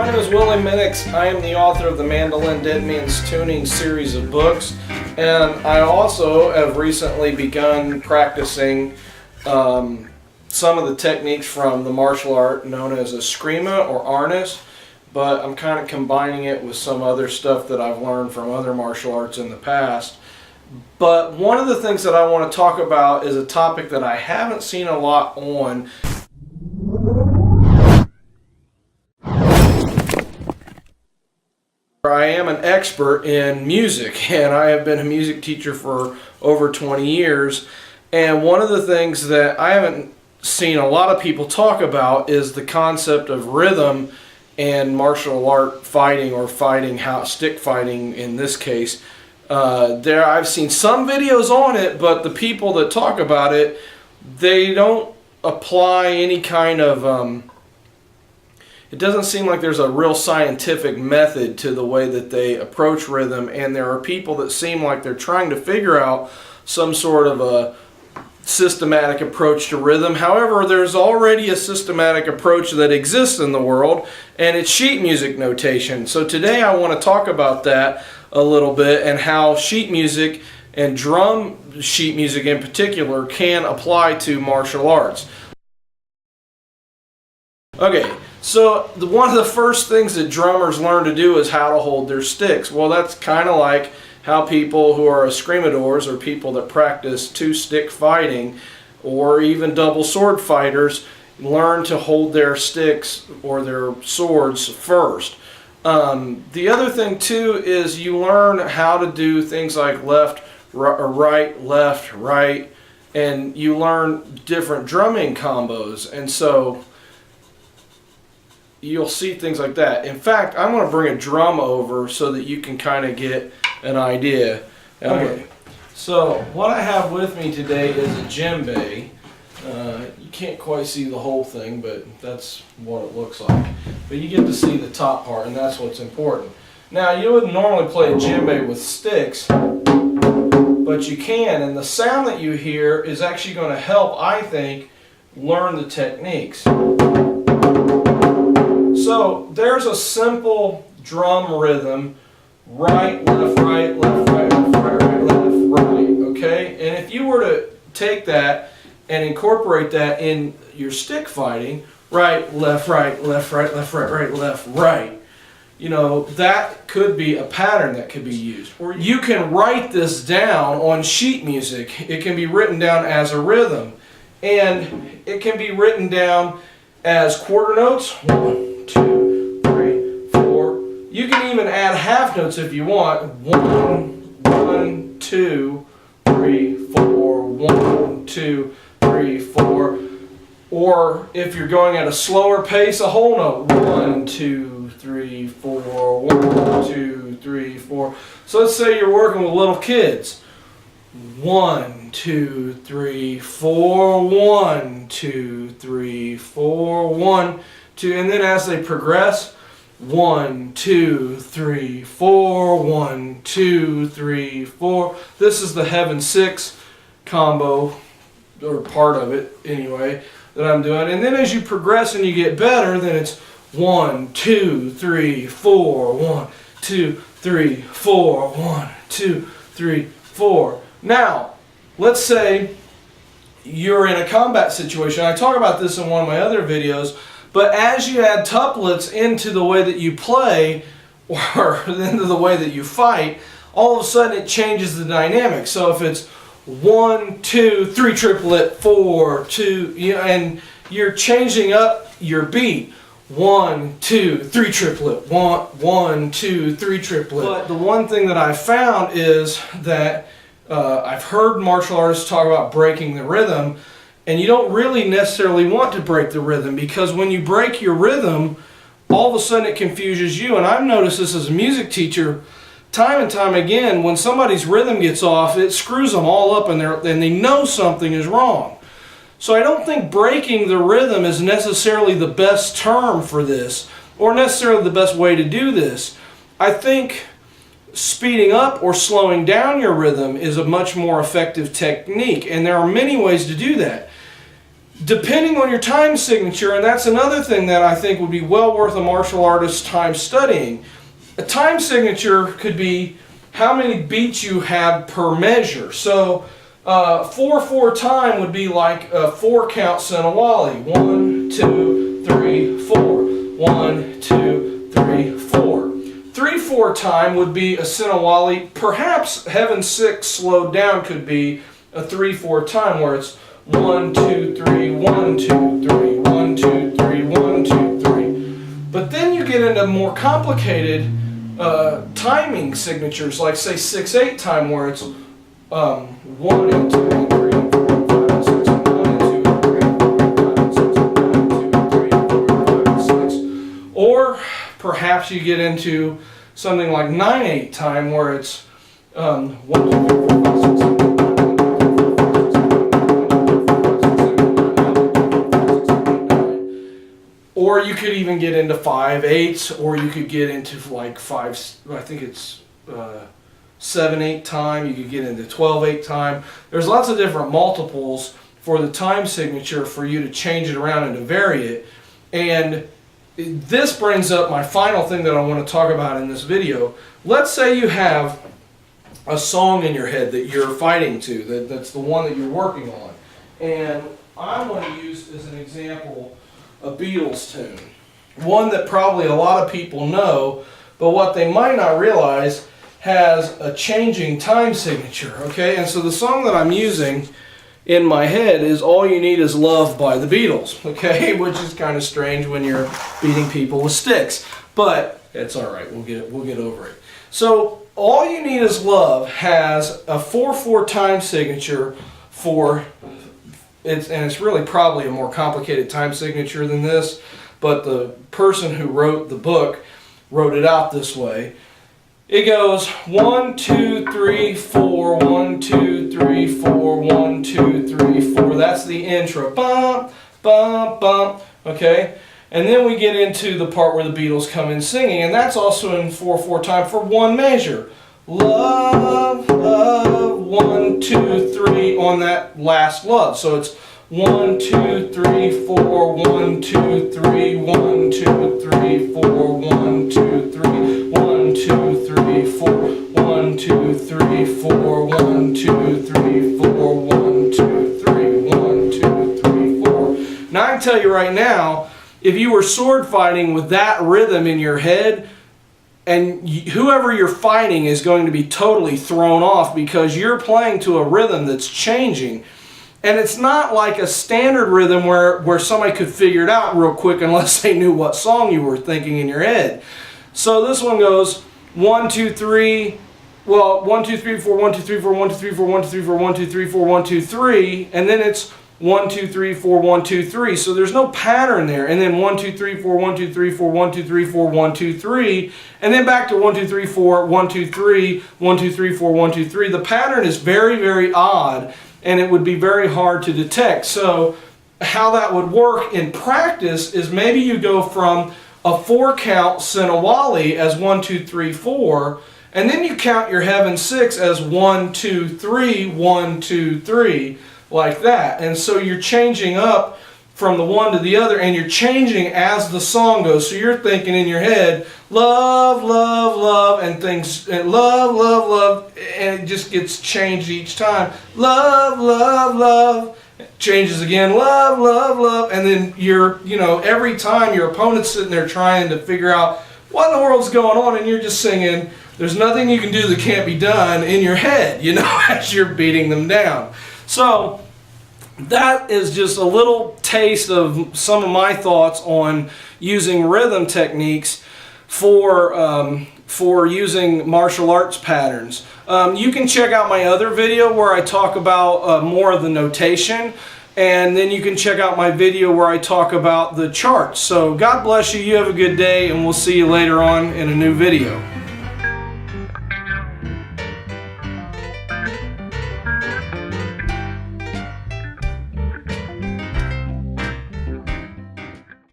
My name is Willy Minnix. I am the author of the Mandolin Dead Man's Tuning series of books, and I also have recently begun practicing some of the techniques from the martial art known as Eskrima or Arnis, but I'm kind of combining it with some other stuff that I've learned from other martial arts in the past. But one of the things that I want to talk about is a topic that I haven't seen a lot on. I am an expert in music, and I have been a music teacher for over 20 years. And one of the things that I haven't seen a lot of people talk about is the concept of rhythm and martial art fighting, or fighting, stick fighting in this case. I've seen some videos on it, but the people that talk about it, they don't apply any kind of it doesn't seem like there's a real scientific method to the way that they approach rhythm, and there are people that seem like they're trying to figure out some sort of a systematic approach to rhythm. However, there's already a systematic approach that exists in the world, and it's sheet music notation. So today I want to talk about that a little bit, and how sheet music and drum sheet music in particular can apply to martial arts. Okay, so one of the first things that drummers learn to do is how to hold their sticks. Well, that's kind of like how people who are escrimadores, or people that practice two-stick fighting, or even double sword fighters, learn to hold their sticks or their swords first. The other thing too is you learn how to do things like left, right, left, right, and you learn different drumming combos, and so you'll see things like that. In fact, I'm going to bring a drum over so that you can kind of get an idea. Okay, so what I have with me today is a djembe. You can't quite see the whole thing, but that's what it looks like. But you get to see the top part, and that's what's important. Now, you wouldn't normally play a djembe with sticks, but you can, and the sound that you hear is actually going to help, I think, learn the techniques. So there's a simple drum rhythm: right, left, right, left, right, left, right, right, left, right, okay? And if you were to take that and incorporate that in your stick fighting, right, left, right, left, right, left, right, right, left, right, you know, that could be a pattern that could be used. Or you can write this down on sheet music. It can be written down as a rhythm, and it can be written down as quarter notes. 1, 2, 3, 4. You can even add half notes if you want. 1, 1, 2, 3, 4. 1, 2, 3, 4. Or if you're going at a slower pace, a whole note. 1, 2, 3, 4. 1, 2, 3, 4. So let's say you're working with little kids. 1, 2, 3, 4. 1, 2, 3, 4. 1, 2, and then as they progress, 1, 2, 3, 4. 1, 2, 3, 4. This is the Heaven 6 combo, or part of it anyway, that I'm doing. And then as you progress and you get better, then it's 1, 2, 3, 4. 1, 2, 3, 4. 1, 2, 3, 4. Now, let's say you're in a combat situation. I talk about this in one of my other videos, but as you add tuplets into the way that you play, or into the way that you fight, all of a sudden it changes the dynamic. So if it's 1, 2, 3 triplet, 4, 2, you know, and you're changing up your beat. 1, 2, 3 triplet, 1, 2, 3 triplet. But the one thing that I found is that I've heard martial artists talk about breaking the rhythm, and you don't really necessarily want to break the rhythm, because when you break your rhythm, all of a sudden it confuses you. And I've noticed this as a music teacher time and time again. When somebody's rhythm gets off, it screws them all up, and they know something is wrong. So I don't think breaking the rhythm is necessarily the best term for this, or necessarily the best way to do this. I think speeding up or slowing down your rhythm is a much more effective technique, and there are many ways to do that. depending on your time signature, and that's another thing that I think would be well worth a martial artist's time studying. A time signature could be how many beats you have per measure. So 4/4 time would be like a 4-count Sinawali. 1, 2, 3, 4. 1, 2, 3, 4. 3/4 time would be a Sinawali. Perhaps Heaven 6 slowed down could be a 3/4 time where it's 1, 2, 3, 1, 2, 3, 1, 2, 3, 1, 2, 3. But then you get into more complicated timing signatures, like say 6/8 time, where it's 1 and 2 and 3 and 4 and 5 and 6 and 1 and 2 and 3 and 4 and 5 and 6 and 1 and 2 and 3 and 4 and 5 and 6. Or perhaps you get into something like 9/8 time, where it's 1, 2, 3, 4, 5, 6, 7, 8, 9, 9. Or you could even get into 5/8, or you could get into like 5, I think it's 7/8 time. You could get into 12/8 time. There's lots of different multiples for the time signature for you to change it around and to vary it. And this brings up my final thing that I want to talk about in this video. Let's say you have a song in your head that you're fighting to, that's the one that you're working on. And I want to use as an example a Beatles tune. One that probably a lot of people know, but what they might not realize has a changing time signature, okay? And so the song that I'm using in my head is All You Need Is Love by the Beatles, okay? Which is kind of strange when you're beating people with sticks, but it's all right. We'll get over it. So All You Need Is Love has a 4/4 time signature for and it's really probably a more complicated time signature than this, but the person who wrote the book wrote it out this way. It goes 1, 2, 3, 4, 1, 2, 3, 4, 1, 2, 3, 4. That's the intro. Bump, bump, bump. Okay? And then we get into the part where the Beatles come in singing, and that's also in 4/4 time for one measure. Love, love, 1, 2, 3 on that last love. So it's 1, 2, 3, 4, 1, 2, 3, 1, 2, 3, 4, 1, 2, 3, 1, 2, 3, 4, 1, 2, 3, 4, 1, 2, 3, 4, 1, 2, 3, 1, 2, 3, 4. Now I can tell you right now, if you were sword fighting with that rhythm in your head, and whoever you're fighting is going to be totally thrown off because you're playing to a rhythm that's changing. And it's not like a standard rhythm where somebody could figure it out real quick unless they knew what song you were thinking in your head. So this one goes 1, 2, 3, well, 1, 2, 3, 4, 1, 2, 3, 4, 1, 2, 3, 4, 1, 2, 3, 4, 1, 2, 3, 4, 1, 2, 3, and then it's 1, 2, 3, 4, 1, 2, 3. So there's no pattern there. And then 1, 2, 3, 4, 1, 2, 3, 4, 1, 2, 3, 4, 1, 2, 3. And then back to 1, 2, 3, 4, 1, 2, 3, 1, 2, 3, 4, 1, 2, 3. The pattern is very, very odd, and it would be very hard to detect. So how that would work in practice is maybe you go from a 4-count Sinawali as 1, 2, 3, 4, and then you count your Heaven 6 as 1, 2, 3, 1, 2, 3. Like that. And so you're changing up from the one to the other, and you're changing as the song goes. So you're thinking in your head, love, love, love, and things, and love, love, love, and it just gets changed each time. Love, love, love, changes again, love, love, love, and then every time your opponent's sitting there trying to figure out what in the world's going on, and you're just singing, there's nothing you can do that can't be done in your head, as you're beating them down. So that is just a little taste of some of my thoughts on using rhythm techniques for using martial arts patterns. You can check out my other video where I talk about more of the notation, and then you can check out my video where I talk about the charts. So God bless you, you have a good day, and we'll see you later on in a new video.